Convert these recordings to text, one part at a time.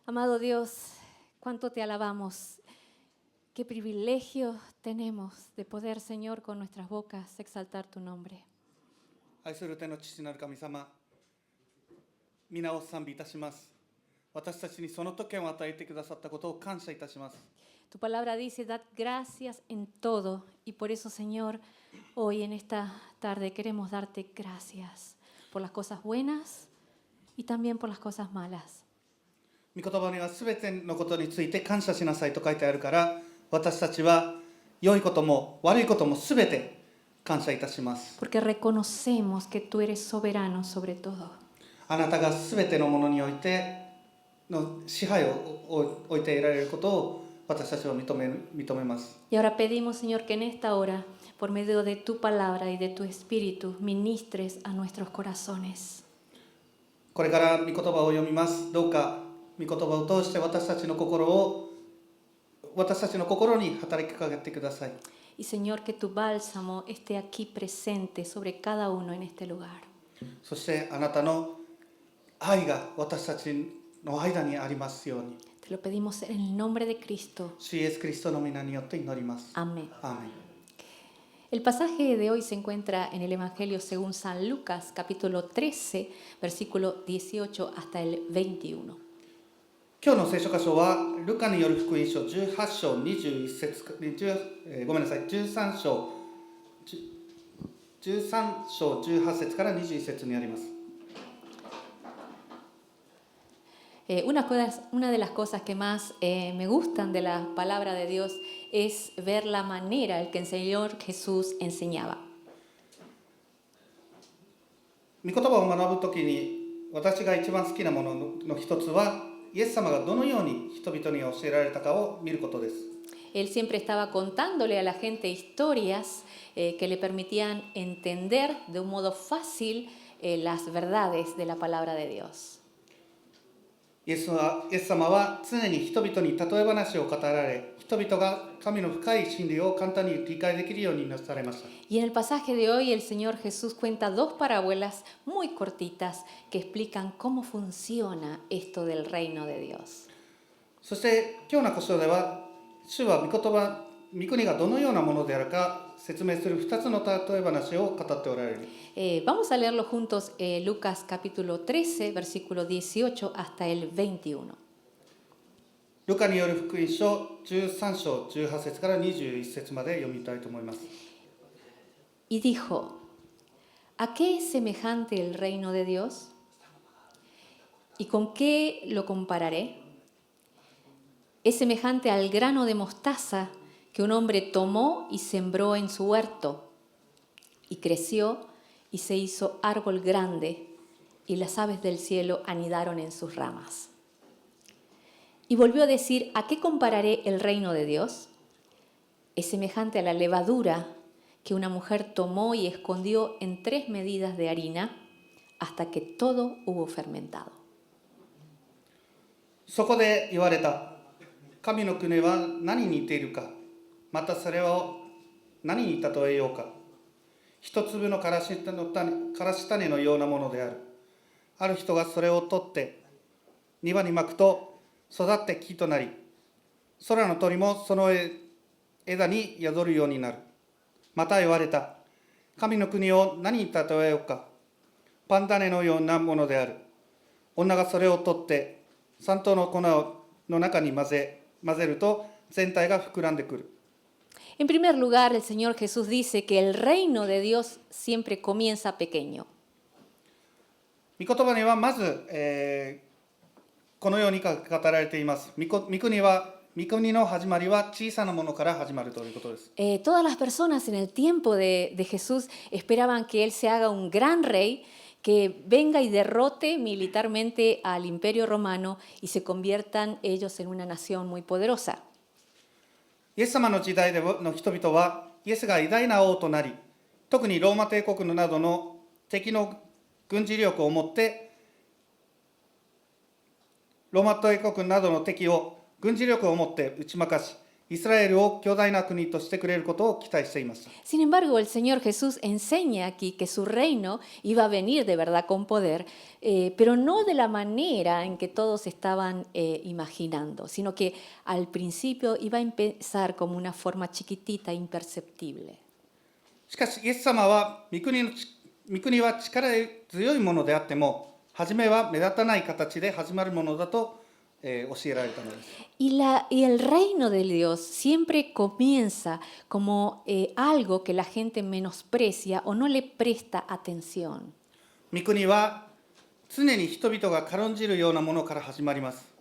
Amado Dios, cuánto te alabamos. Qué privilegio tenemos de poder, Señor, con nuestras bocas exaltar tu nombre. 愛する天の父なる神様、皆を賛美いたします。私たちにその特権を与えてくださったことを感謝いたします。Tu palabra dice, dad gracias en todo. Y por eso, Señor, hoy en esta tarde queremos darte gracias por las cosas buenas y también por las cosas malas. 御言葉にはすべてのことについて感謝しなさいと書いてあるから、私たちは良いことも悪いこともすべて感謝いたします。 Porque reconocemos que tú eres soberano sobre todo. あなたがすべてのものにおいての支配を置いていられることを私たちは認めます。 Y ahora pedimos, Señor, que en esta hora, por medio de tu palabra y de tu espíritu, ministres a nuestros corazones. これから御言葉を読みます。どうか御言葉を通して私たちの心に働きかけてください。 Y Señor, que tu bálsamo esté aquí presente sobre cada uno en este lugar. そしてあなたの愛が私たちの間にありますように。 Te lo pedimos en el nombre de Cristo. 主イエスキリストの皆によって祈ります。 Amén. アーメン。 El pasaje de hoy se encuentra en el Evangelio según San Lucas, capítulo 13, versículo 18 hasta el 21. 今日の聖書箇所はルカによる福音書18章21節13章18節から21節にあります。 Una de las cosas que más me gustan de la palabra de Dios es ver la manera en que el Señor Jesús enseñaba. 御言葉を学ぶときに私が一番好きなものの一つはイエス様がどのように人々に教えられたかを見ることです。 Él siempre estaba contándole a la gente historias que le permitían entender de un modo fácil las verdades de la palabra de Dios. イエス様は常に人々に例え話を語られ、人々が神の深い真理を簡単に理解できるようになされました。 Y en el pasaje de hoy el Señor Jesús cuenta dos parábolas muy cortitas que explican cómo funciona esto del reino de Dios. そして今日の箇所では主は御国がどのようなものであるか説明する2つの例え話を語っておられる。 Vamos a leerlo juntos, Lucas capítulo 13, versículo 18 hasta el 21. ルカによる福音書13章18節から21節まで読みたいと思います。 Y dijo, ¿a qué es semejante el reino de Dios? ¿Y con qué lo compararé? Es semejante al grano de mostaza que un hombre tomó y sembró en su huerto, y creció y se hizo árbol grande, y las aves del cielo anidaron en sus ramas. Y volvió a decir, ¿a qué compararé el reino de Dios? Es semejante a la levadura que una mujer tomó y escondió en 3 medidas de harina hasta que todo hubo fermentado. そこで言われた。神の国は何に似ているか、またそれを何に例えようか。一粒のからし種のようなものである。ある人がそれを取って庭にまくと育って木となり、空の鳥もその枝に宿るようになる。また言われた。神の国を何に例えようか。パン種のようなものである。女がそれを取って3等の粉の中に混ぜると全体が膨らんでくる。 En primer lugar, el Señor Jesús dice que el reino de Dios siempre comienza pequeño. 御言葉にはまず、このように語られています。御国の始まりは小さなものから始まるということです。 Todas las personas en el tiempo de Jesús esperaban que Él se haga un gran rey, que venga y derrote militarmente al imperio romano y se conviertan ellos en una nación muy poderosa. イエス様の時代の人々はイエスが偉大な王となり、特にローマ帝国などの敵の軍事力を持ってローマ帝国などの敵を軍事力を持って打ち負かし、イスラエルを強大な国としてくれることを期待していました。 Sin embargo, el Señor Jesús enseña aquí que su reino iba a venir de verdad con poder, pero no de la manera en que todos estaban imaginando, sino que al principio iba a empezar como una forma chiquitita, imperceptible. しかしイエス様は御国は力強いものであっても、初めは目立たない形で始まるものだと、教えられたのです。 Y el reino de Dios siempre comienza como algo que la gente menosprecia o no le presta atención. 御国は常に人々が軽んじるようなものから始まります。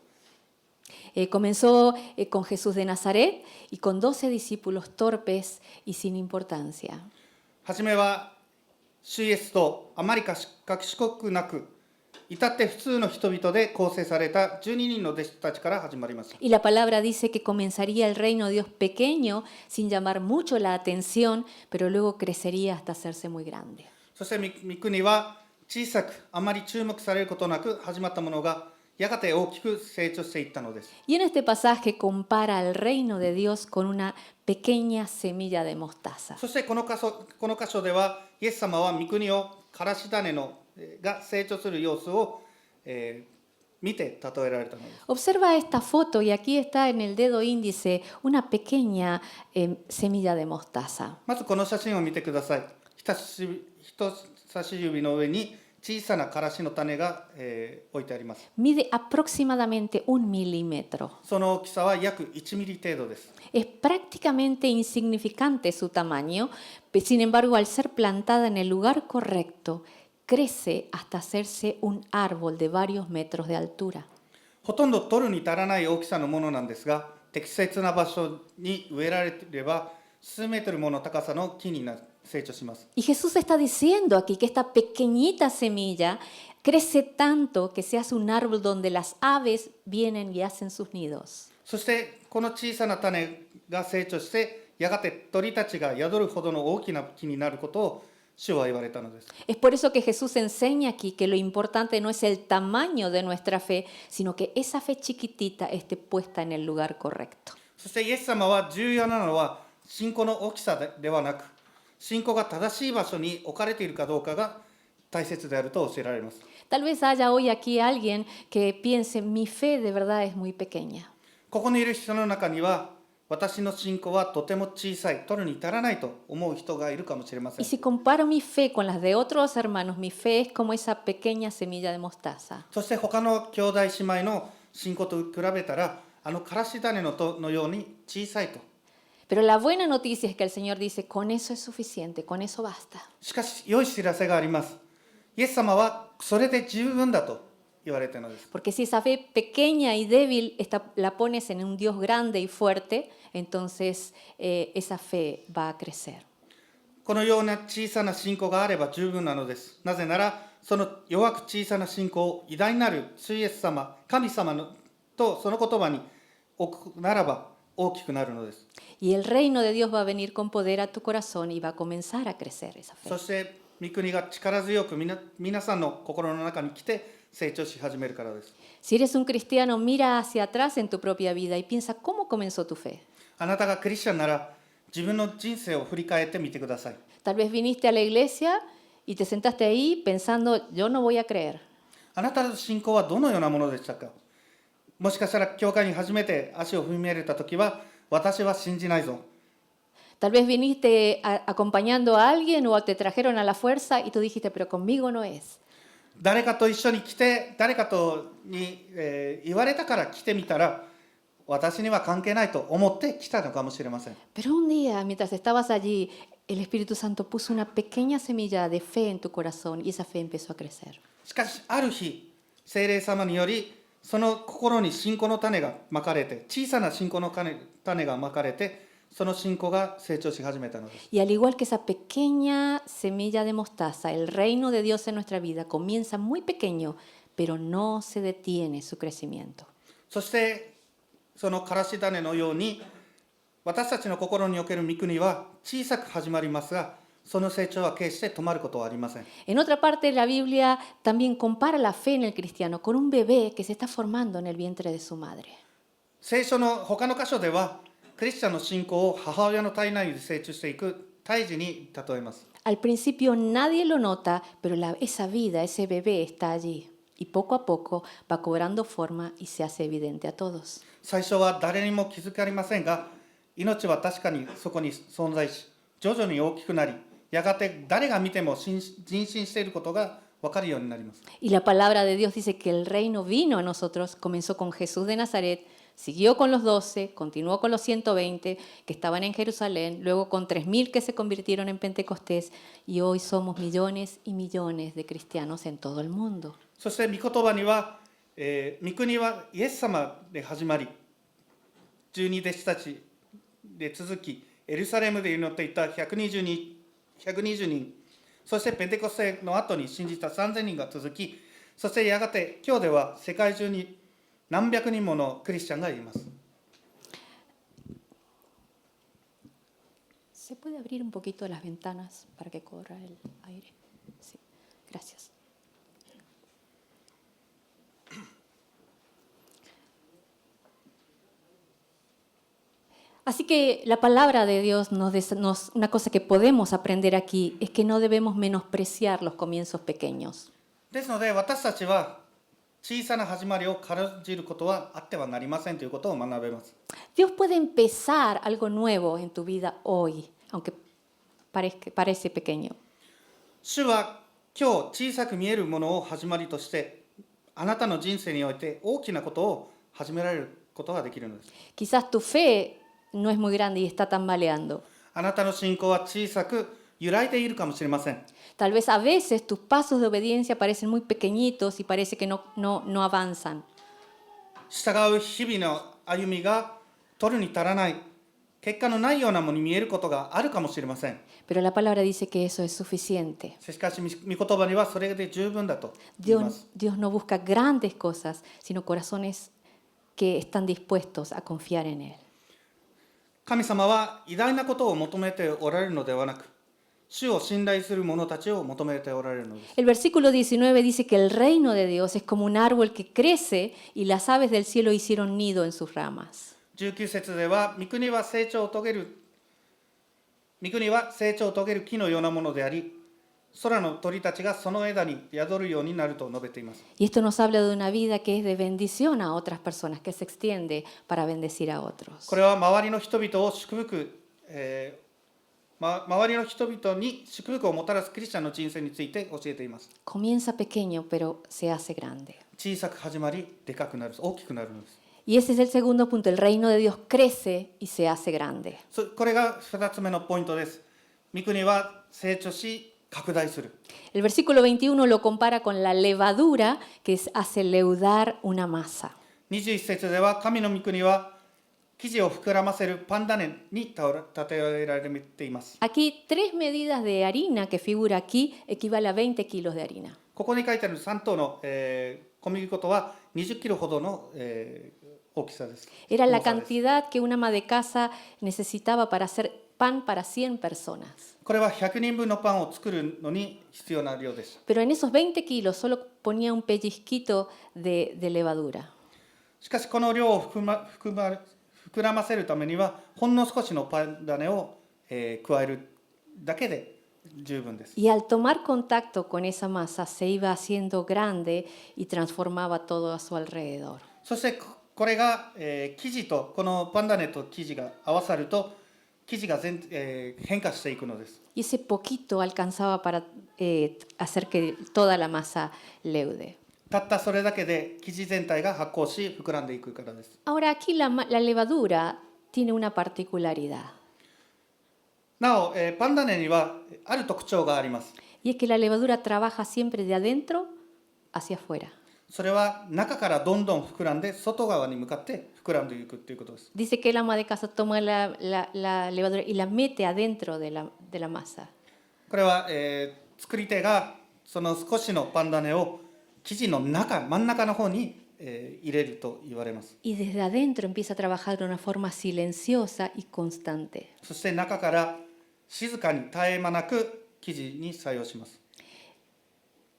Comenzó con Jesús de Nazaret y con 12 discípulos torpes y sin importancia. 初めは主イエスとあまり賢くなく、至って普通の人々で構成された12人の弟子たちから始まります。 Y la palabra dice que comenzaría el reino de Dios pequeño, sin llamar mucho la atención, pero luego crecería hasta hacerse muy grande. そして御国は小さく、あまり注目されることなく始まったものが、やがて大きく成長していったのです。 Y en este pasaje compara el reino de Dios con una pequeña semilla de mostaza. そしてこの箇所では、イエス様は御国をからし種が成長する様子を、見て例えられたのです。 Observa esta foto y aquí está en el dedo índice una pequeña semilla de mostaza. まずこの写真を見てください。人差し指の上に小さなからしの種が、置いてあります。 Mide aproximadamente 1 milímetro. その大きさは約1ミリ程度です。 Es prácticamente insignificante su tamaño, sin embargo, al ser plantada en el lugar correcto, crece hasta hacerse un árbol de varios metros de altura. ほとんど取るに足らない大きさのものなんですが、適切な場所に植えられれば数メートルもの高さの木に成長します。 Y Jesús está diciendo aquí que esta pequeñita semilla crece tanto que se hace un árbol donde las aves vienen y hacen sus nidos. そしてこの小さな種が成長して、やがて鳥たちが宿るほどの大きな木になることを主は言われたのです。 Es por eso que Jesús enseña aquí que lo importante no es el tamaño de nuestra fe, sino que esa fe chiquitita esté puesta en el lugar correcto. そしてイエス様は重要なのは信仰の大きさではなく、信仰が正しい場所に置かれているかどうかが大切であると教えられます。 Tal vez haya hoy aquí alguien que piense, mi fe de verdad es muy pequeña. ここにいる人の中には、私の信仰はとても小さい、取るに足らないと思う人がいるかもしれませ Y ん。 si comparo mi fe con las de otros hermanos, mi fe es como esa pequeña semilla de mostaza. そして他の兄弟姉妹の信仰と比べたら、からし種のように小さいと。 Pero la buena noticia es que el Señor dice, con eso es suficiente, con eso basta. しかし良い知らせがあります。イエス様はそれで十分だと言われているのです。 Porque si esa fe pequeña y débil la pones en un Dios grande y fuerte, entonces esa fe va a crecer. このような小さな信仰があれば十分なのです。なぜなら、その弱く小さな信仰を偉大なる主イエス様、神様とその言葉に置くならば大きくなるのです。 Y el reino de Dios va a venir con poder a tu corazón y va a comenzar a crecer esa fe. そして御国が力強く皆さんの心の中に来て成長し始めるからです。 Si eres un cristiano, mira hacia atrás en tu propia vida y piensa cómo comenzó tu fe. あなたがクリスチャンなら自分の人生を振り返ってみてください。 Tal vez viniste a la iglesia y te sentaste ahí pensando, yo no voy a creer. あなたの信仰はどのようなものでしたか。もしかしたら教会に初めて足を踏み入れたときは、私は信じないぞ。 Tal vez viniste acompañando a alguien o te trajeron a la fuerza y tú dijiste, pero conmigo no es. 誰かと一緒に来て、誰かに、言われたから来てみたら、私には関係ないと思って来たのかもしれません。 Pero un día, mientras estabas allí, el Espíritu Santo puso una pequeña semilla de fe en tu corazón y esa fe empezó a crecer. しかし、ある日、聖霊様により、その心に信仰の種がまかれて、小さな信仰の種がまかれて、その信仰が成長し始めたのです。 Y al igual que esa pequeña semilla de mostaza, el reino de Dios en nuestra vida comienza muy pequeño, pero no se detiene su crecimiento. そして、そのからし種のように、私たちの心における御国は小さく始まりますが、その成長は決して止まることはありません。 En otra parte de la Biblia también compara la fe en el cristiano con un bebé que se está formando en el vientre de su madre. 聖書の他の箇所では、ククリスチャンの信仰を母親の体内で成長していく胎児に例えます。 Al principio nadie lo nota, pero esa vida, ese bebé está allí. Y poco a poco va cobrando forma y se hace evidente a todos. 最初は誰にも気づかれませんが、命は確かにそこに存在し、徐々に大きくなり、やがて誰が見ても妊娠していることが分かるようになります。 Y la palabra de Dios dice que el reino vino a nosotros, comenzó con Jesús de Nazaret, siguió con los 12, continuó con los 120 que estaban en Jerusalén, luego con 3.000 que se convirtieron en Pentecostés y hoy somos millones y millones de cristianos en todo el mundo. そして御言葉には、御国はイエス様で始まり、12弟子たちで続き、エルサレムで祈っていた120人、そしてペンテコステの後に信じた3000人が続き、そしてやがて今日では世界中に何百人ものクリスチャンがいます。¿Se puede abrir un poquito las ventanas para que corra el aire? Sí, gracias. Así que la palabra de Dios una cosa que podemos aprender aquí es que no debemos menospreciar los comienzos pequeños. ですので私たちは小さな始まりを軽んじることはあってはなりませんということを学べます。 Dios puede empezar algo nuevo en tu vida hoy, aunque parece pequeño. 主は今日小さく見えるものを始まりとして、あなたの人生において大きなことを始められることができるのです。 Quizás tu fe no es muy grande y está tambaleando. あなたの信仰は小さく揺らいでいるかもしれません。 Tal vez a veces tus pasos de obediencia parecen muy pequeñitos y parece que no avanzan. 従う日々の歩みが取るに足らない、結果のないようなものに見えることがあるかもしれません。 Pero la palabra dice que eso es suficiente. しかし御言葉にはそれで十分だと言います。 Dios no busca grandes cosas, sino corazones que están dispuestos a confiar en Él. 神様は偉大なことを求めておられるのではなく、主を信頼する者たちを求めておられるのです。 El versículo 19 dice que el reino de Dios es como un árbol que crece y las aves del cielo hicieron nido en sus ramas. 19節では、御国は成長を遂げる木のようなものであり、空の鳥たちがその枝に宿るようになると述べています。 Y esto nos habla de una vida que es de bendición a otras personas, que se extiende para bendecir a otros. これは周りの人々を祝福、周りの人々に祝福をもたらすクリスチャンの人生について教えています。 Comienza pequeño, pero se hace grande. 小さく始まり、でかくなる、大きくなるのです。 Y ese es el segundo punto, el reino de Dios crece y se hace grande. これが2つ目のポイントです。御国は成長し、拡大する。 El versículo 21 lo compara con la levadura que hace leudar una masa. 21節では、神の御国は生地を膨らませるパン種に例えられています。 Aquí 3 medidas de harina que figura aquí equivale a 20 kilos de harina. ここに書いてある3等の、小麦粉とは20キロほどの、大きさです。 Era la 重さです。 cantidad que una ama de casa necesitaba para hacer pan para 100 personas. これは100人分のパンを作るのに必要な量です。 Pero en esos 20 kilos solo ponía un pellizquito de levadura. しかしこの量を膨らませるためにはほんの少しのパン種を、加えるだけで十分です。 Y al tomar contacto con esa masa se iba haciendo grande y transformaba todo a su alrededor. そしてこれが、生地とこのパン種と生地が合わさると生地が変化していくのです。 Y ese poquito alcanzaba para hacer que toda la masa leude. たったそれだけで生地全体が発酵し膨らんでいくからです。 Ahora aquí la levadura tiene una particularidad. なお、パン種にはある特徴があります。 Y es que la levadura trabaja siempre de adentro hacia afuera. それは中からどんどん膨らんで外側に向かって膨らんでいくということです。 Dice que el ama de casa toma la levadura y la mete adentro de la masa. これは、作り手がその少しのパン種を生地の真ん中の方に、入れると言われます。 Y desde adentro empieza a trabajar de una forma silenciosa y constante. そして中から静かに絶え間なく生地に作用します。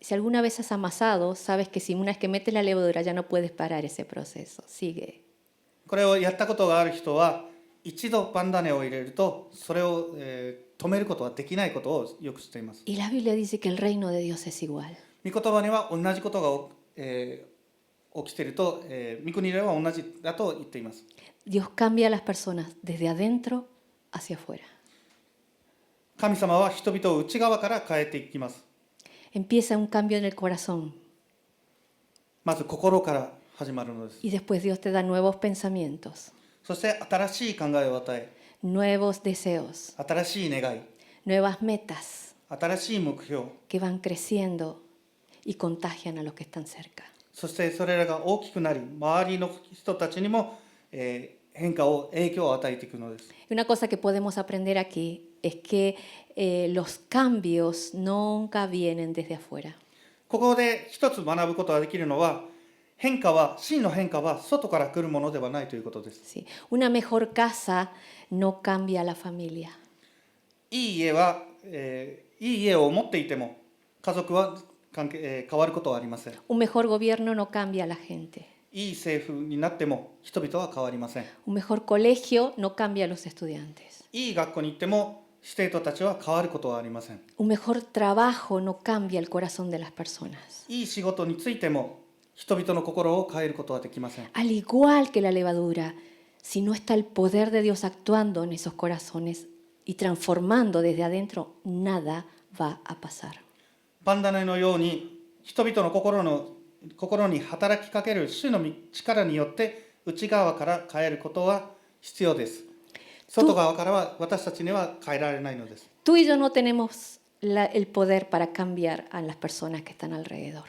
Si alguna vez has amasado, sabes que si una vez que metes la levadura ya no puedes parar ese proceso. Sigue. これをやったことがある人は一度バンダネを入れるとそれを、止めることはできないことをよく知っています。 Y la Biblia dice que el reino de Dios es igual. 御言葉には同じことが、起きていると、御国では同じだと言っています。 Dios cambia a las personas desde adentro hacia afuera. 神様は人々を内側から変えていきます。 Empieza un cambio en el corazón まず心から始まるのです。 y después Dios te da nuevos pensamientos, そして新しい考えを与え、 nuevos deseos, 新しい願い、 nuevas metas 新しい目標、 que van creciendo y contagian a los que están cerca. そしてそれらが大きくなり、周りの人たちにも、変化を、影響を与えていくのです。 Y una cosa que podemos aprender aquí es que los cambios nunca vienen desde afuera. ここで一つ学ぶことができるのは、真の変化は外から来るものではないということです。 Sí. Una mejor casa no cambia a la familia. いい家を持っていても家族は変わることはありません。 Un mejor gobierno no cambia a la gente. いい政府になっても人々は変わりません。 Un mejor colegio no cambia a los estudiantes. いい学校に行っても生徒たちは変わることはありません。 Un mejor trabajo no cambia el corazón de las personas. いい仕事についても人々の心を変えることはできません。 Al igual que la levadura, si no está el poder de Dios actuando en esos corazones y transformando desde adentro, nada va a pasar. バンダネのように人々の心に働きかける主の力によって内側から変えることは必要です。外側からは私たちには変えられないのです。 Tú y yo no tenemos el poder para cambiar a las personas que están alrededor.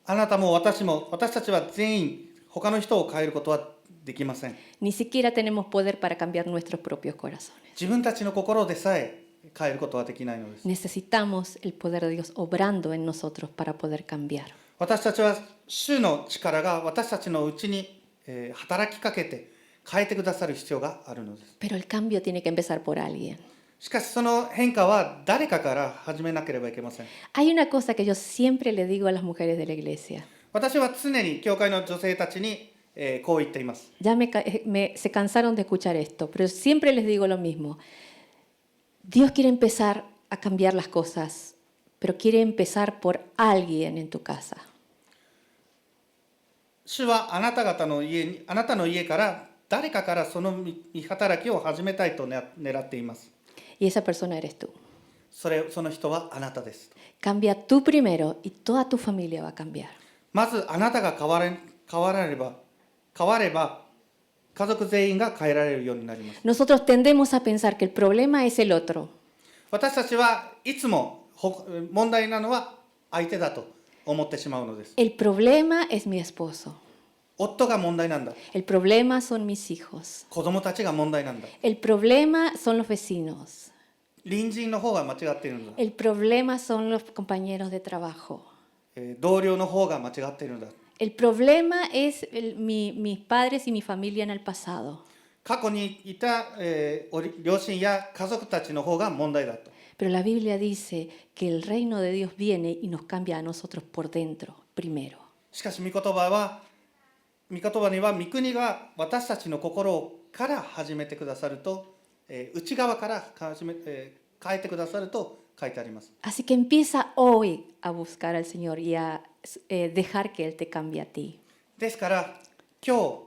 あなたも私たちは全員他の人を変えることはできません。 Ni siquiera tenemos poder para cambiar nuestros propios corazones. 自分たちの心でさえ変えることはできないのです。 Necesitamos el poder de Dios obrando en nosotros para poder cambiar. 私たちは主の力が私たちのうちに、働きかけて変えてくださる必要があるのです。 Pero el cambio tiene que empezar por alguien. しかしその変化は誰かから始めなければいけません。 Hay una cosa que yo siempre le digo a las mujeres de la iglesia. 私は常に教会の女性たちに、こう言っています。 Ya se cansaron de escuchar esto, pero siempre les digo lo mismo. Dios quiere empezar a cambiar las cosas, pero quiere empezar por alguien en tu casa. 主はあなたの家から誰かからその見働きを始めたいと狙っています。 Y esa persona eres tú. その人はあなたです。 Cambia tú primero y toda tu familia va a cambiar. まずあなたが変われば家族全員が変えられるようになります。 Nosotros tendemos a pensar que el problema es el otro. 私たちはいつも問題なのは相手だと思ってしまうのです。 El problema es mi esposo. 夫が問題なんだ。 El problema son mis hijos. 子供たちが問題なんだ。 El problema son los vecinos. 隣人の方が間違っているんだ。 El problema son los compañeros de trabajo. 同僚の方が間違っているんだ。 El problema es mis padres y mi familia en el pasado. 過去にいた、両親や家族たちの方が問題だと。 Pero la Biblia dice que el reino de Dios viene y nos cambia a nosotros por dentro, primero. しかし御言葉には御国が私たちの心から始めてくださると、内側から変えてくださると書いてあります。 Así que empieza hoy a buscar al Señor y a dejar que Él te cambie a ti. ですから今日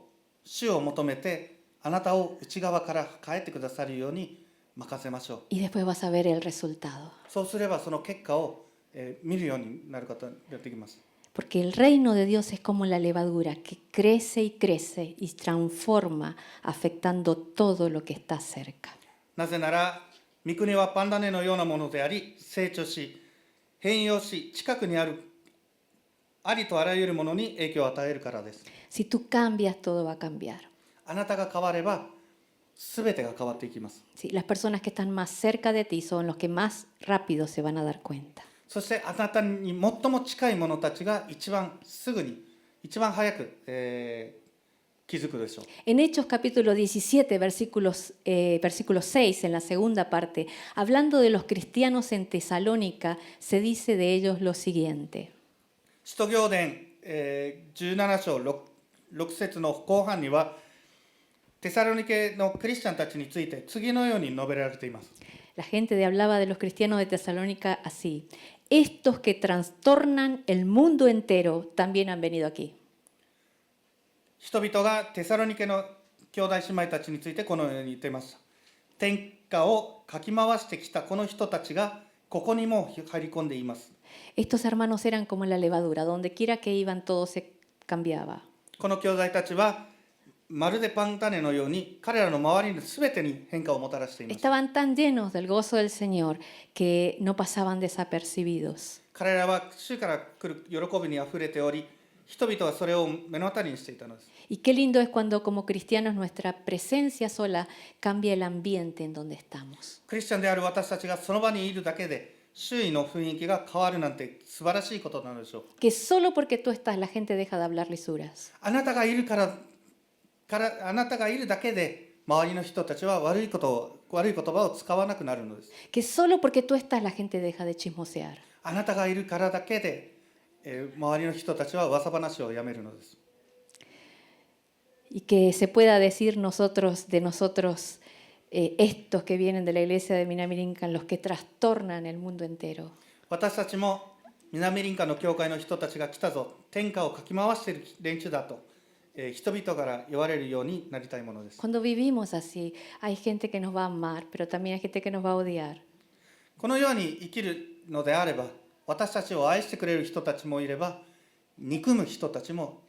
主を求めてあなたを内側から変えてくださるように任せましょう。 Y después vas a ver el resultado. そうすればその結果を、見るようになることができます。 Porque el reino de Dios es como la levadura que crece y crece y transforma, afectando todo lo que está cerca. なぜなら御国はパンダネのようなものであり、成長し変容し近くにあるありとあらゆるものに影響を与えるからです。 Si tú cambias, todo va a cambiar. あなたが変われば全てが変わっていきます。 Sí, las personas que están más cerca de ti son los que más rápido se van a dar cuenta. そしてあなたに最も近い者たちが一番早く、気づくでしょう。 En Hechos capítulo 17, versículo 6, en la segunda parte, hablando de los cristianos en Tesalónica, se dice de ellos lo siguiente. 使徒行伝、17章 6節の後半にはテサロニケのクリスチャンたちについて次のように述べられています。 La gente hablaba de los cristianos de Tesalónica así: estos que trastornan el mundo entero también han venido aquí. 人々がテサロニケの兄弟姉妹たちについてこのように言っていました。天下をかき回してきたこの人たちがここにも入り込んでいます。 Estos hermanos eran como la levadura, donde quiera que iban todo se cambiaba. この兄弟たちはまるでパン種のように彼らの周りのすべてに変化をもたらしています。 Estaban tan llenos del gozo del Señor que no pasaban desapercibidos. 彼らは主から来る喜びにあふれており、人々はそれを目の当たりにしていたのです。 Y qué lindo es cuando como cristianos nuestra presencia sola cambia el ambiente en donde estamos. クリスチャンである私たちがその場にいるだけで周囲の雰囲気が変わるなんて素晴らしいことなのでしょう。 Que solo porque tú estás la gente deja de hablar lisuras. あなたがいるあなたがいるだけで周りの人たちは悪い言葉を使わなくなるのです。 Que solo porque tú estás la gente deja de chismosear. あなたがいるからだけで、周りの人たちは噂話をやめるのです。 Y que se pueda decir de nosotros, estos que vienen de la iglesia de Minamirincan, los que trastornan el mundo entero. 私たちも南林間の教会の人たちが来たぞ、天下をかき回している連中だと、人々から言われるようになりたいものです。 Cuando vivimos así, hay gente que nos va a amar, pero también hay gente que nos va a odiar. このように生きるのであれば、私たちを愛してくれる人たちもいれば、憎む人たちも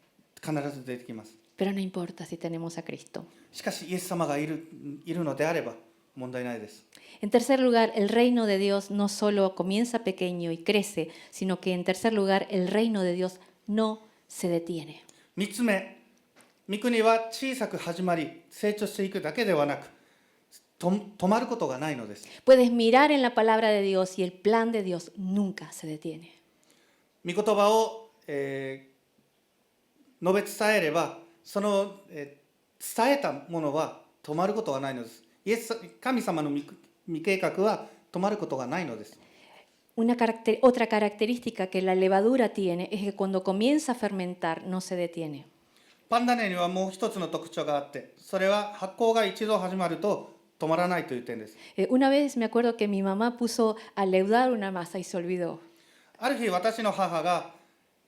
必ず出てきます。 Pero no importa si tenemos a Cristo. しかしイエス様がいるのであれば問題ないです。 En tercer lugar, el reino de Dios no solo comienza pequeño y crece, sino que en tercer lugar, el reino de Dios no se detiene. 3つ目、御国は小さく始まり成長していくだけではなく、止まることがないのです。 Puedes mirar en la palabra de Dios y el plan de Dios nunca se detiene. 御言葉を、述べ伝えれば、その、伝えたものは止まることがないのです。神様の御計画は止まることがないのです。 Otra característica que la levadura tiene es que cuando comienza a fermentar no se detiene. パン種にはもう一つの特徴があって、それは発酵が一度始まると止まらないという点です。 Una vez me acuerdo que mi mamá puso a leudar una masa y se olvidó. ある日私の母が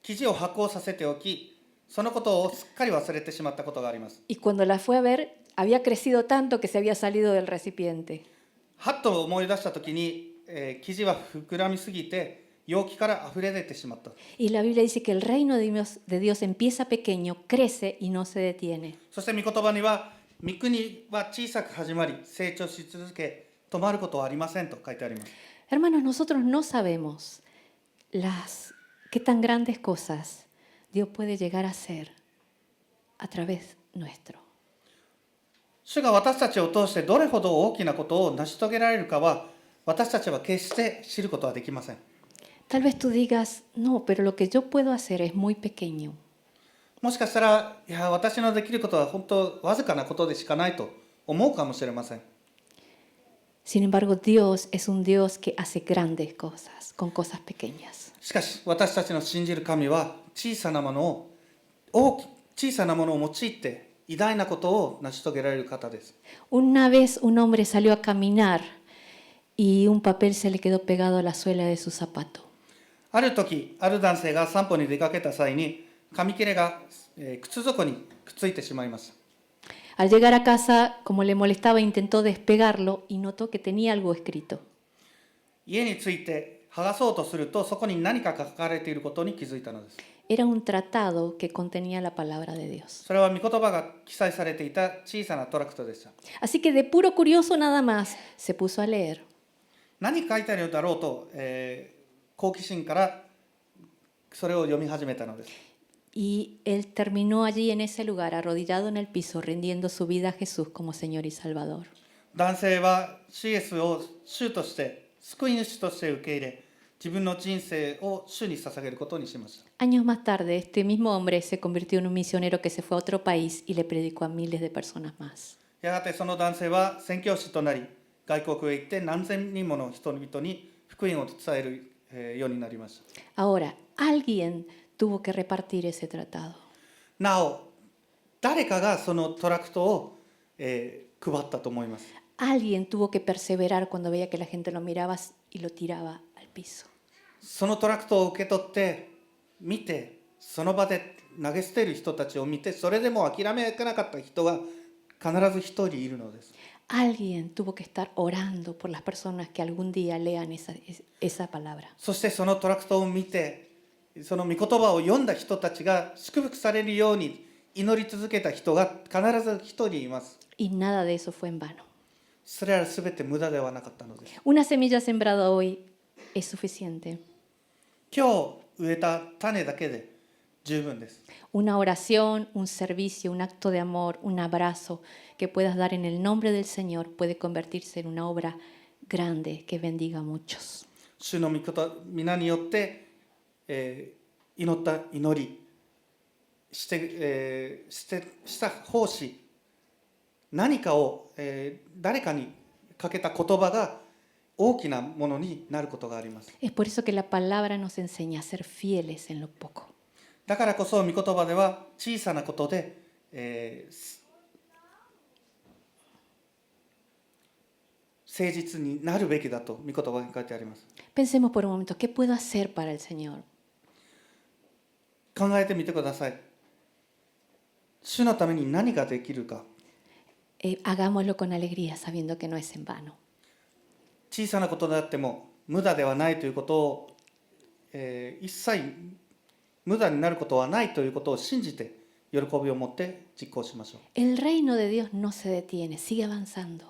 生地を発酵させておき、そのことをすっかり忘れてしまったことがあります。 Y cuando la fue a ver, había crecido tanto que se había salido del recipiente. はっと思い出したときに、生地は膨らみすぎて容器から溢れ出てしまった。 Y la Biblia dice que el reino de Dios empieza pequeño, crece y no se detiene. そして御言葉には、御国は小さく始まり成長し続け、止まることはありませんと書いてあります。 Hermanos, nosotros no sabemos qué tan grandes cosas Dios puede llegar a hacer a través nuestro. 主が私たちを通してどれほど大きなことを成し遂げられるかは、私たちは決して知ることはできません。 Tal vez tú digas, no, pero lo que yo puedo hacer es muy pequeño. もしかしたら、いや、私のできることは本当わずかなことでしかないと思うかもしれません。 Sin embargo, Dios es un Dios que hace grandes cosas con cosas pequeñas. しかし、私たちの信じる神は小さなものを用いて偉大なことを成し遂げられる方です。 Una vez un hombre salió a caminar y un papel se le quedó pegado a la suela de su zapato. ある時、ある男性が散歩に出かけた際に、紙切れが、靴底にくっついてしまいました。 Al llegar a casa, como le molestaba, intentó despegarlo y notó que tenía algo escrito. 家に着いて剥がそうとすると、そこに何か書かれていることに気づいたのです。 Era un tratado que contenía la palabra de Dios. それは御言葉が記載されていた小さなトラクトでした。 Así que de puro curioso nada más, se puso a leer. 何書いてあるだろうと、好奇心からそれを読み始めたのです。 Y él terminó allí en ese lugar, arrodillado en el piso, rindiendo su vida a Jesús como Señor y Salvador. 男性はイエスを主として救い主として受け入れ、自分の人生を主に捧げることにしました。 Años más tarde, este mismo hombre se convirtió en un misionero que se fue a otro país y le predicó a miles de personas más. やがてその男性は宣教師となり、外国へ行って何千人もの人々に福音を伝えるようになりました。 Ahora, alguien tuvo que repartir ese tratado. なお、誰かがそのトラクトを配ったと思います。 Alguien tuvo que perseverar cuando veía que la gente lo miraba y lo tiraba al piso. そのトラクトを受け取って見て、その場で投げ捨てる人たちを見て、それでも諦めなかった人が必ず一人いるのです。 Alguien tuvo que estar orando por las personas que algún día lean esa palabra. そしてそのトラクトを見て、その御言葉を読んだ人たちが祝福されるように祈り続けた人が必ず一人います。 Y nada de eso fue en vano. それらすべて無駄ではなかったのです。 Una semilla sembrada hoy es suficiente. 今日植えた種だけで十分です。 Una oración, un servicio, un acto de amor, un abrazo que puedas dar en el nombre del Señor puede convertirse en una obra grande que bendiga a muchos. 主の御言皆によって、祈った祈りした奉仕、何かを、誰かにかけた言葉が大きなものになることがあります。 Es por eso que la palabra nos enseña a ser fieles en lo poco. だからこそ御言葉では小さなことで、誠実になるべきだと御言葉に書いてあります。 Pensemos por un momento, ¿qué puedo hacer para el Señor? 考えてみてください。主のために何ができるか。 Hagámoslo con alegría, sabiendo que no es en vano. 小さなことであっても無駄ではないということを、一切無駄になることはないということを信じて喜びを持って実行しましょう。 El reino de Dios no se detiene, sigue avanzando.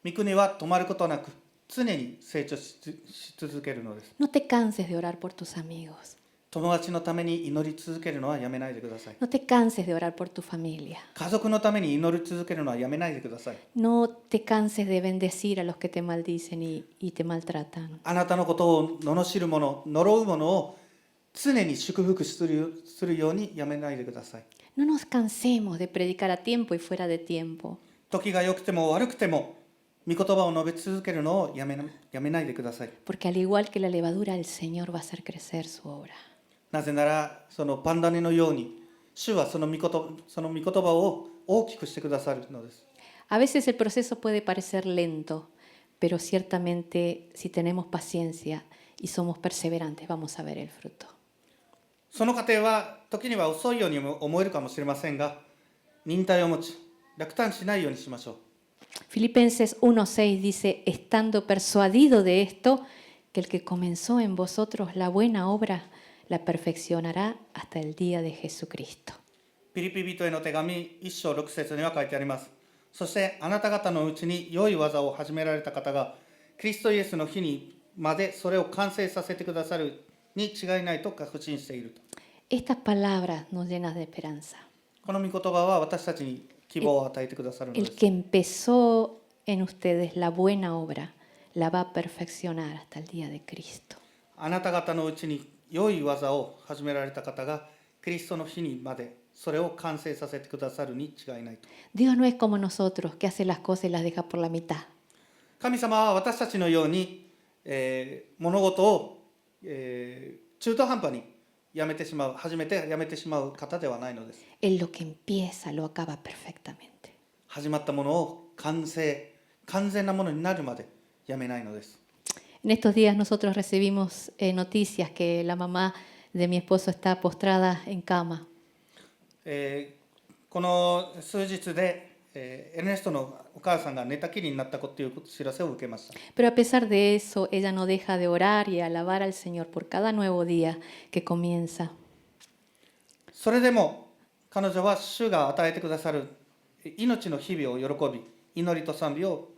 御国は止まることなく常に成長し続けるのです。 No te canses de orar por tus amigos. 友達のために祈り続けるのはやめないでください。 No te canses de orar por tu familia. 家族のために祈り続けるのはやめないでください。 No te canses de bendecir a los que te maldicen y te maltratan. あなたのことを罵る者、呪う者を常に祝福するようにやめないでください。 No nos cansemos de predicar a tiempo y fuera de tiempo. 時が良くても悪くても御言葉を述べ続けるのをやめないでください。 Porque al igual que la levadura, el Señor va a hacer crecer su obra. なぜならそのパンダネのように主はその御言葉を大きくしてくださるのです。 A veces el proceso puede parecer lento, pero ciertamente si tenemos paciencia y somos perseverantes, vamos a ver el fruto. その過程は時には遅いようにも思えるかもしれませんが、忍耐を持ち落胆しないようにしましょう。 Filipenses 1:6 dice, estando persuadido de esto, que el que comenzó en vosotros la buena obra, la perfeccionará hasta el día de Jesucristo. ピリピ人への手紙1章6節には書いてあります。そしてあなた方のうちに良い技を始められた方がキリストイエスの日にまでそれを完成させてくださるに違いないと確信していると。 Estas palabras nos llenan de esperanza. この御言葉は私たちに希望を与えてくださるので El す。 que empezó en ustedes la buena obra, la va a perfeccionar hasta el día de Cristo. あなた方のうちに良い技を始められた方がキリストの日にまでそれを完成させてくださるに違いないと。 Dios no es como nosotros, que hace las cosas y las deja por la mitad. 神様は私たちのように、物事を、中途半端に始めてやめてしまう方ではないのです。 Él lo que empieza lo acaba perfectamente. 始まったものを完全なものになるまでやめないのです。 En estos días nosotros recibimos noticias que la mamá de mi esposo está postrada en cama. この数日で、エルネストのお母さんが寝たきりになったという知らせを受けました。 Pero a pesar de eso, ella no deja de orar y alabar al Señor por cada nuevo día que comienza. それでも彼女は主が与えてくださる命の日々を喜び、祈りと賛美を、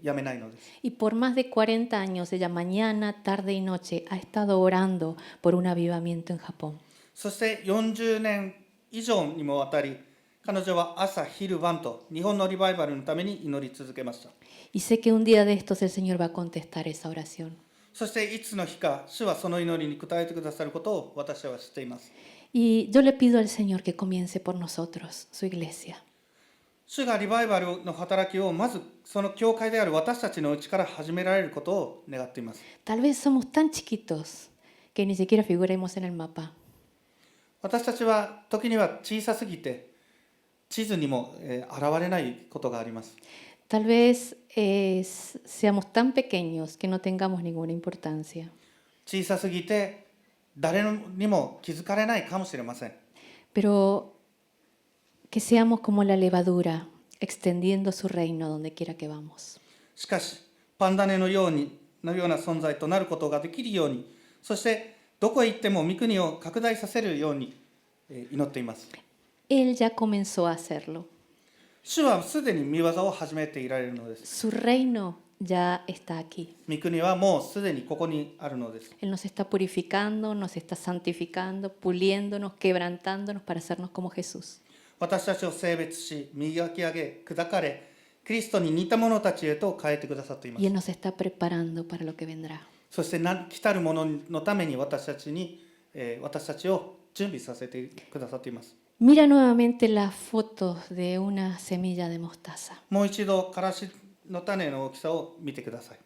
やめないのです。 Y por más de 40 años, ella mañana, tarde y noche ha estado orando por un avivamiento en Japón. そして40年以上にもわたり、彼女は朝昼晩と日本のリバイバルのために祈り続けました。 Y sé que un día de estos el Señor va a contestar esa oración. そしていつの日か主はその祈りに応えてくださることを私は知っています。 Y yo le pido al Señor que comience por nosotros, su iglesia. 主がリバイバルの働きをまずその教会である私たちのうちから始められることを願っています。 Tal vez somos tan chiquitos que ni siquiera figuremos en el mapa. 私たちは時には小さすぎて地図にも、現れないことがあります。 Tal vez seamos tan pequeños que no tengamos ninguna importancia, 小さすぎて誰にも気づかれないかもしれません。 pero que seamos como la levadura, extendiendo su reino donde quiera que vamos. しかしパンダネのような存在となることができるように、そしてどこへ行っても御国を拡大させるように祈っています。 Él ya comenzó a hacerlo. 主はすでに御業を始めていられるのです。 Su reino ya está aquí. 御国はもうすでにここにあるのです。 Él nos está purificando, nos está santificando, puliéndonos, quebrantándonos para hacernos como Jesús. 私たちを性別し、磨き上げ、砕かれ、キリストに似た者たちへと変えてくださっていま Y す。 Él nos está preparando para lo que vendrá. そして来たる者のために私たちを準備させてくださっています。 Mira nuevamente la foto de una semilla de mostaza. もう一度からしの種の大きさを見てください。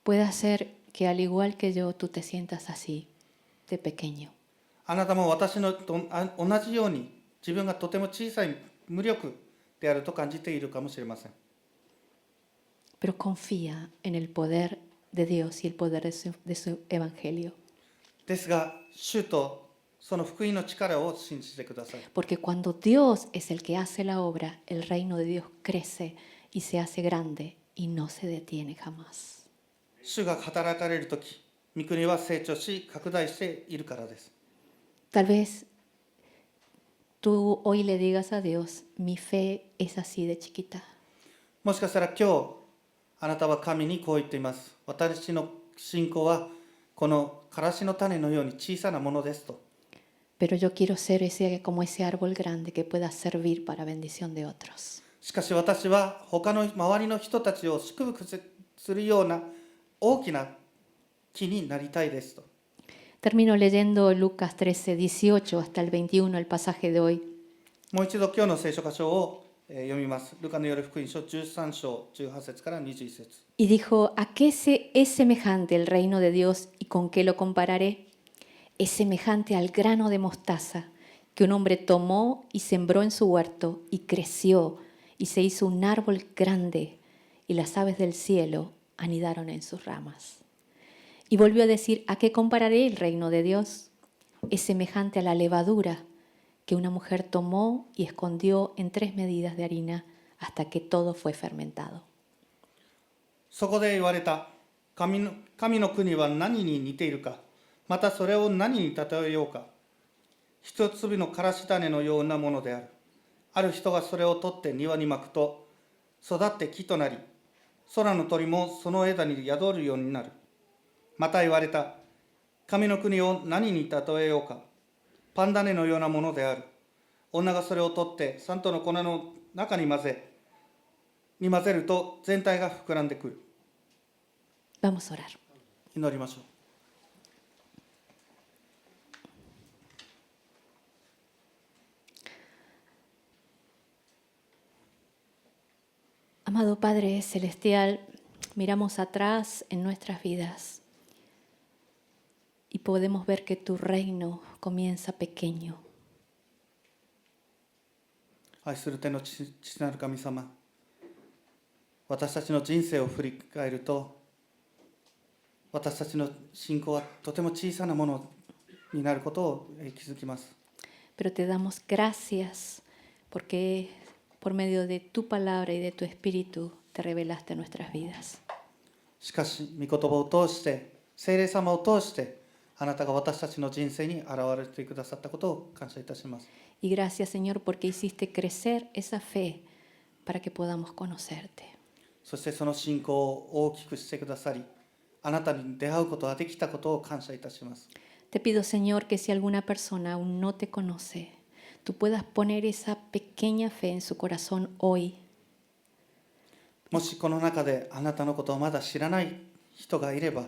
Puede ser que al igual que yo tú te sientas así, de pequeño. あなたも私のと同じように自分がとても小さい無力であると感じているかもしれません。 Pero confía en el poder de Dios y el poder de su evangelio. ですが、主とその福音の力を信じてください。 Porque cuando Dios es el que hace la obra, el reino de Dios crece y se hace grande y no se detiene jamás. 主が働かれるとき、御国は成長し拡大しているからです。 Tal vez tú hoy le digas a Dios, mi fe es así de chiquita. もしかしたら今日あなたは神にこう言っています。私の信仰はこのからしの種のように小さなものですと。 Pero yo quiero ser como ese árbol grande que pueda servir para bendición de otros. しかし私は他の周りの人たちを祝福するような大きな木になりたいですと。 Termino leyendo Lucas 13, 18 hasta el 21, el pasaje de hoy. もう一度今日の聖書箇所を読みます。ルカの夜福音書13章18節から21節。 Y dijo, ¿a qué es semejante el reino de Dios y con qué lo compararé? Es semejante al grano de mostaza que un hombre tomó y sembró en su huerto y creció y se hizo un árbol grande y las aves del cielo anidaron en sus ramas. Y volvió a decir, ¿a qué compararé el reino de Dios? Es semejante a la levadura que una mujer tomó y escondió en 3 medidas de harina hasta que todo fue fermentado. そこで言われた。神の国は何に似ているか、またそれを何に例えようか。一粒のからし種のようなものである。ある人がそれを取って庭にまくと、育って木となり、空の鳥もその枝に宿るようになる。また言われた。神の国を何に例えようか。パン種のようなものである。女がそれを取ってサントの粉の中に混ぜると全体が膨らんでくる。 Vamos a orar. 祈りましょう。 Amado Padre Celestial, miramos atrás en nuestras vidas y podemos ver que tu reino comienza pequeño. 愛する天の父なる神様、私たちの人生を振り返ると、私たちの信仰はとても小さなものになることを気づきます。 Pero te damos gracias porque por medio de tu palabra y de tu espíritu te revelaste a nuestras vidas. しかし、御言葉を通して、聖霊様を通して、あなたが私たちの人生に現れてくださったことを感謝いたします。 Y gracias, Señor, porque hiciste crecer esa fe para que podamos conocerte. そしてその信仰を大きくしてくださり、あなたに出会うことができたことを感謝いたします。 Te pido, Señor, que si alguna persona aún no te conoce, tú puedas poner esa pequeña fe en su corazón hoy. もしこの中であなたのことをまだ知らない人がいれば、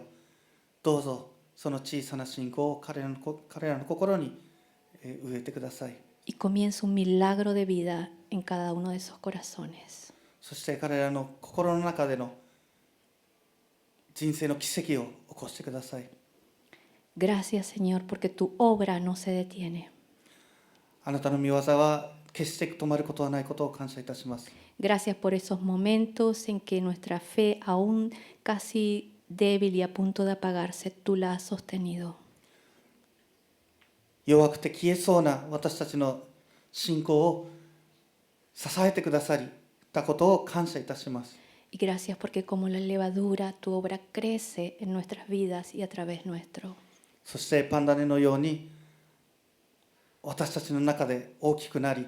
どうぞその小さな信仰を彼らの心に植えてください。 Y comienza un milagro de vida en cada uno de esos corazones. そして彼らの心の中での人生の奇跡を起こしてください。 Gracias, Señor, porque tu obra no se detiene. あなたの御業は決して止まることはないことを感謝いたします。 Gracias por esos momentos en que nuestra fe, aún casi débil y a punto de apagarse, tú la has sostenido. 弱くて消えそうな私たちの信仰を支えてくださったことを感謝いたします。 Y gracias porque como la levadura, tu obra crece en nuestras vidas y a través nuestro. そしてパンダネのように私たちの中で大きくなり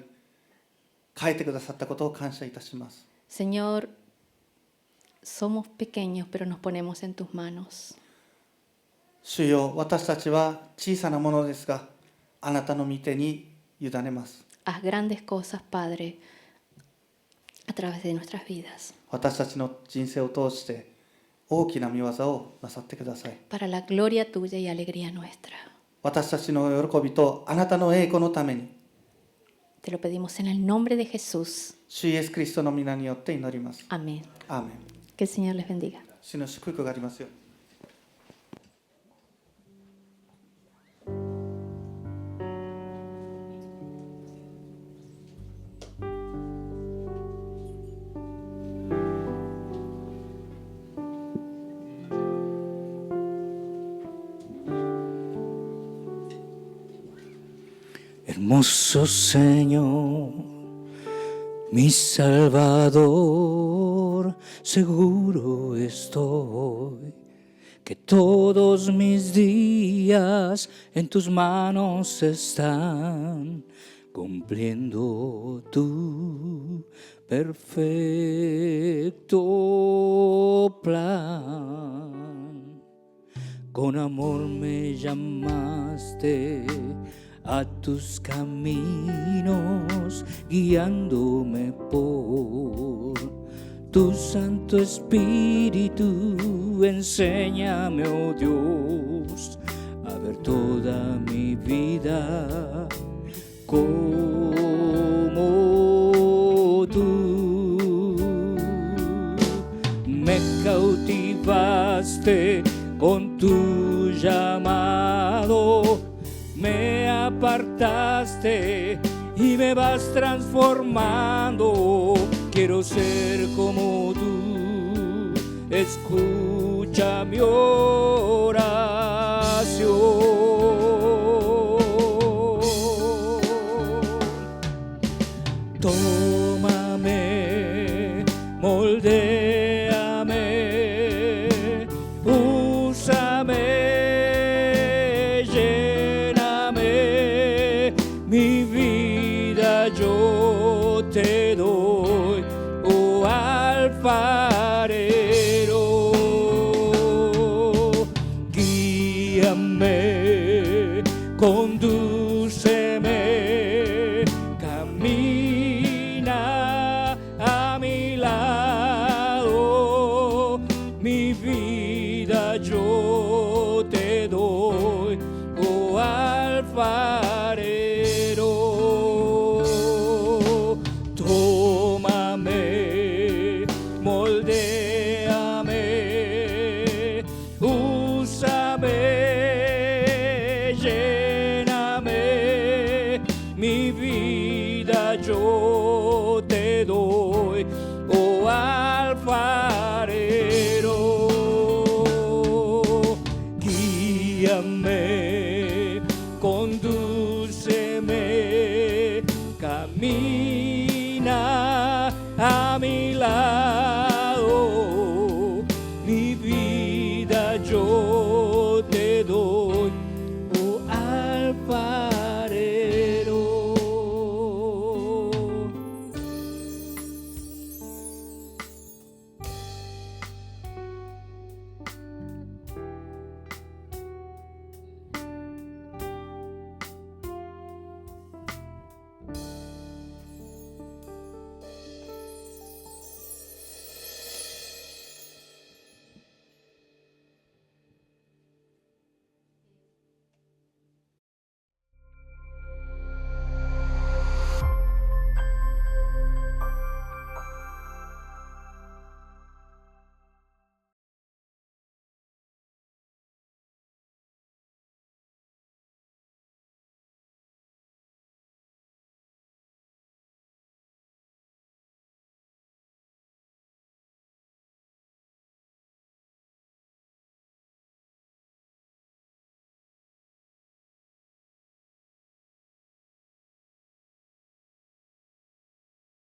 変えてくださったことを感謝いたします。 Señor, somos pequeños, pero nos ponemos en tus manos. 主よ、私たちは小さなものですが、あなたの御手に委ねます。 Haz grandes cosas, Padre, a través de nuestras vidas. 私たちの人生を通して大きな御業をなさってください。 Para la gloria tuya y alegría nuestra. 私たちの喜びとあなたの栄光のために、 Te lo pedimos en el nombre de Jesús. 主イエス・キリストの皆によって祈ります。 Amén. アーメン。 Que el Señor les bendiga. 主の祝福がありますように。Hermoso Señor, mi Salvador, seguro estoy que todos mis días en tus manos están, cumpliendo tu perfecto plan. Con amor me llamaste a tus caminos, guiándome por tu Santo Espíritu. Enséñame, oh Dios, a ver toda mi vida como tú. Me cautivaste con tu llamado, me apartaste y me vas transformando. Quiero ser como tú, escucha mi oración. Tómame, moldéame, úsame, mi vida yo te doy, oh alfarero. Guíame, condúceme, camina a mi lado. Mi vida yo te doy, oh alfarero. Tómame, moldéame, úsame, lléname. Mi vida yo te doy, oh alfarero. Guíame, condúceme, camina a mi lado.